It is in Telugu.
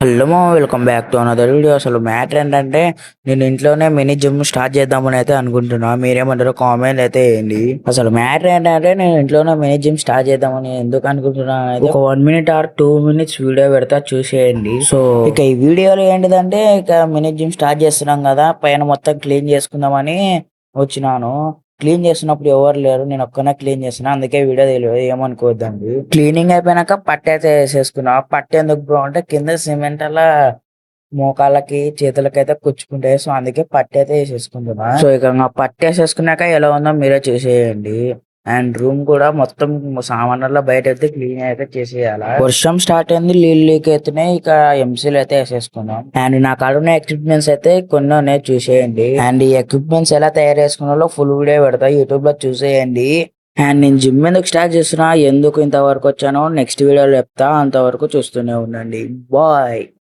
Hello welcome back to another video. అసలు మ్యాటర్ ఏంటంటే నేను ఇంట్లోనే మినీ జిమ్ స్టార్ట్ చేద్దామని అయితే అనుకుంటున్నా. మీరేమంటారో కామెంట్ అయితే వేయండి. అసలు మ్యాటర్ ఏంటంటే నేను ఇంట్లోనే మినీ జిమ్ స్టార్ట్ చేద్దామని ఎందుకు అనుకుంటున్నా అయితే ఒక 1 minute ఆర్ 2 minutes వీడియో పెడతా, చూసేయండి. సో ఇక ఈ వీడియోలో ఏంటిదంటే ఇక మినీ జిమ్ స్టార్ట్ చేస్తున్నాం కదా, పైన మొత్తం క్లీన్ చేసుకుందామని వచ్చినాను. క్లీన్ చేస్తున్నప్పుడు ఎవరు లేరు, నేను ఒక్కనే క్లీన్ చేస్తున్నా, అందుకే వీడియో తెలియదు, ఏమనుకోవద్దండి. క్లీనింగ్ అయిపోయినాక పట్టు అయితే వేసేసుకున్నా. పట్టు ఎందుకు బ్రో అంటే కింద సిమెంట్ అలా మోకాళ్ళకి చేతులకి అయితే కుచ్చుకుంటాయి, సో అందుకే పట్టు అయితే వేసేసుకుంటున్నా. సో ఇక పట్టు వేసేసుకున్నాక ఎలా ఉందో మీరే చూసేయండి. అండ్ రూమ్ కూడా మొత్తం సామాన్ల బయట అయితే క్లీన్ అయితే చేసేయాలి. వర్షం స్టార్ట్ అయింది, నీళ్ళు లీక్ అవుతున్నాయి, ఇక ఎంసీలు అయితే వేసేసుకున్నాం. అండ్ నా కాడ ఉన్న ఎక్విప్మెంట్స్ అయితే కొన్ని ఉన్నాయి, చూసేయండి. అండ్ ఈ ఎక్విప్మెంట్స్ ఎలా తయారు చేసుకున్నాలో ఫుల్ వీడియో పెడతా, యూట్యూబ్ లో చూసేయండి. అండ్ నేను జిమ్ ఎందుకు స్టార్ట్ చేస్తున్నా, ఎందుకు ఇంతవరకు వచ్చానో నెక్స్ట్ వీడియోలో చెప్తా, అంతవరకు చూస్తూనే ఉండండి. బాయ్.